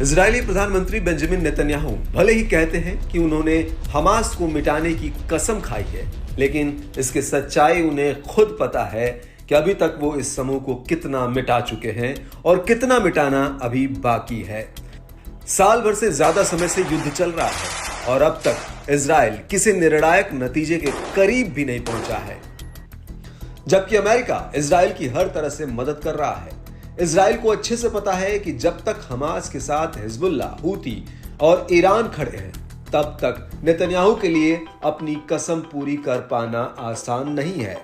Israeli प्रधानमंत्री Benjamin Netanyahu भले ही कहते हैं कि उन्होंने हमास को मिटाने की कसम खाई है, लेकिन इसकी सच्चाई उन्हें खुद पता है कि अभी तक वो इस समूह को कितना मिटा चुके हैं और कितना मिटाना अभी बाकी है। साल भर से ज्यादा समय से युद्ध चल रहा है और अब तक इजराइल किसी निर्णायक नतीजे के करीब भी नहीं पहुंचा है, जबकि अमेरिका इजराइल की हर तरह से मदद कर रहा है। इजराइल को अच्छे से पता है कि जब तक हमास के साथ हिजबुल्लाह, हूती और ईरान खड़े हैं, तब तक नेतन्याहू के लिए अपनी कसम पूरी कर पाना आसान नहीं है।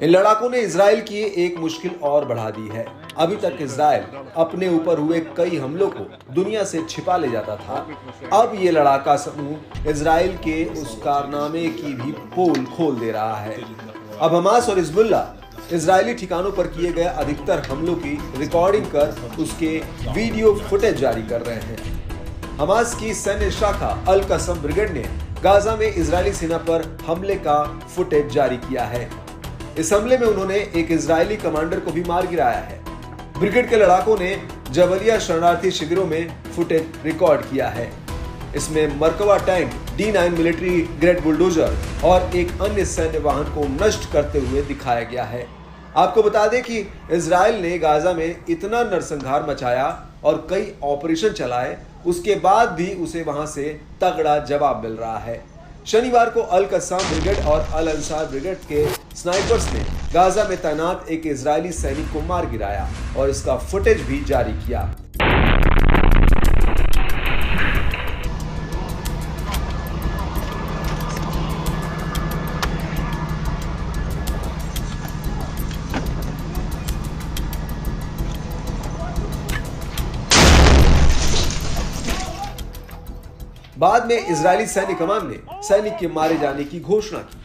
इन लड़ाकों ने इजराइल की एक मुश्किल और बढ़ा दी है। अभी तक इजराइल अपने ऊपर हुए कई हमलों को दुनिया से छिपा ले जाता था। अब ये लड़ाका समूह इजराइल के उस कारनामे की भी पोल खोल दे रहा है। अब हमास और हिजबुल्लाह इजरायली ठिकानों पर किए गए अधिकतर हमलों की रिकॉर्डिंग कर उसके वीडियो फुटेज जारी कर रहे हैं। हमास की सैन्य शाखा अल कसम ब्रिगेड ने गाजा में इजरायली सेना पर हमले का फुटेज जारी किया है। इस हमले में उन्होंने एक इजरायली कमांडर को भी मार गिराया है। ब्रिगेड के लड़ाकों ने जबलिया शरणार्थी शिविरों में फुटेज रिकॉर्ड किया है। इसमें Merkava tank, D9 military grade bulldozer और एक अन्य सैन्य वाहन को नष्ट करते हुए दिखाया गया है। आपको बता दें कि इजराइल ने गाजा में इतना नरसंहार मचाया और कई ऑपरेशन चलाए, उसके बाद भी उसे वहां से तगड़ा जवाब मिल रहा है। शनिवार को अल कस्साम ब्रिगेड और अल अंसार ब्रिगेड के स्नाइपर्स ने गाजा में तैनात एक इजरायली सैनिक को मार गिराया और इसका फुटेज भी जारी किया। बाद में इजरायली सैन्य कमान ने सैनिक के मारे जाने की घोषणा की।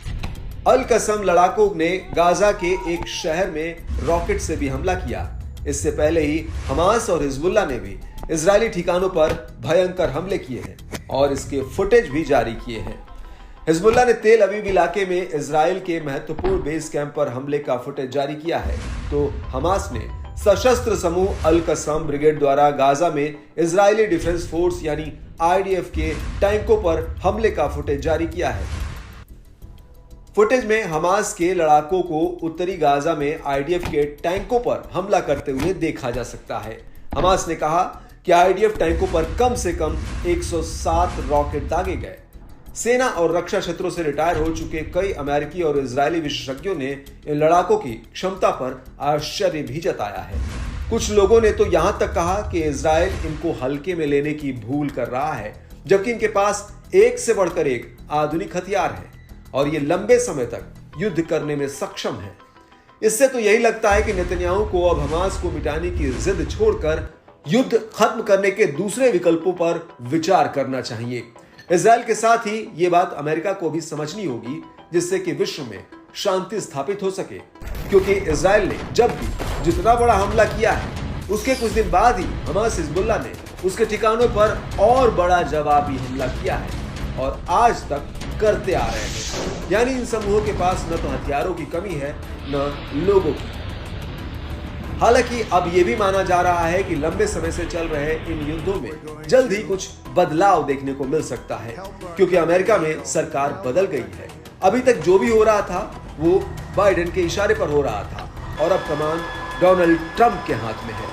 अल कसम लड़ाकों ने गाजा के एक शहर में रॉकेट से भी हमला किया। इससे पहले ही हमास और हिजबुल्लाह ने भी इजरायली ठिकानों पर भयंकर हमले किए हैं और इसके फुटेज भी जारी किए हैं। हिजबुल्लाह ने तेल अवीव इलाके में इजराइल के महत्वपूर्ण बेस कैंप पर हमले का फुटेज जारी किया है, तो हमास ने सशस्त्र समूह अल कसम ब्रिगेड द्वारा गाजा में इजरायली डिफेंस फोर्स यानी IDF के टैंकों पर हमले का फुटेज जारी किया है। फुटेज में हमास के लड़ाकों को उत्तरी गाजा में IDF के टैंकों पर हमला करते हुए देखा जा सकता है। हमास ने कहा कि IDF टैंकों पर कम से कम 107 रॉकेट दागे गए। सेना और रक्षा क्षेत्रों से रिटायर हो चुके कई अमेरिकी और इजरायली विशेषज्ञों ने इन लड़ाकों की क्षमता पर आश्चर्य भी जताया है। कुछ लोगों ने तो यहां तक कहा कि इजराइल इनको हल्के में लेने की भूल कर रहा है, जबकि इनके पास एक से बढ़कर एक आधुनिक हथियार है और ये लंबे समय तक युद्ध करने में सक्षम है। इससे तो यही लगता है कि नेतन्याहू को अब हमास को मिटाने की जिद छोड़कर युद्ध खत्म करने के दूसरे विकल्पों पर विचार करना चाहिए। इजराइल के साथ ही ये बात अमेरिका को भी समझनी होगी, जिससे कि विश्व में शांति स्थापित हो सके, क्योंकि इजराइल ने जब भी जितना बड़ा हमला किया है, उसके कुछ दिन बाद ही हमास हिजबुल्लाह ने उसके ठिकानों पर और बड़ा जवाबी हमला किया है और आज तक करते आ रहे हैं। यानी इन समूहों के पास न तो हथियारों की कमी है, न लोगों की। हालांकि अब यह भी माना जा रहा है कि लंबे समय से चल रहे इन युद्धों में जल्द ही कुछ बदलाव देखने को मिल सकता है, क्योंकि अमेरिका में सरकार बदल गई है। अभी तक जो भी हो रहा था वो बाइडेन के इशारे पर हो रहा था और अब कमान डोनाल्ड ट्रंप के हाथ में है।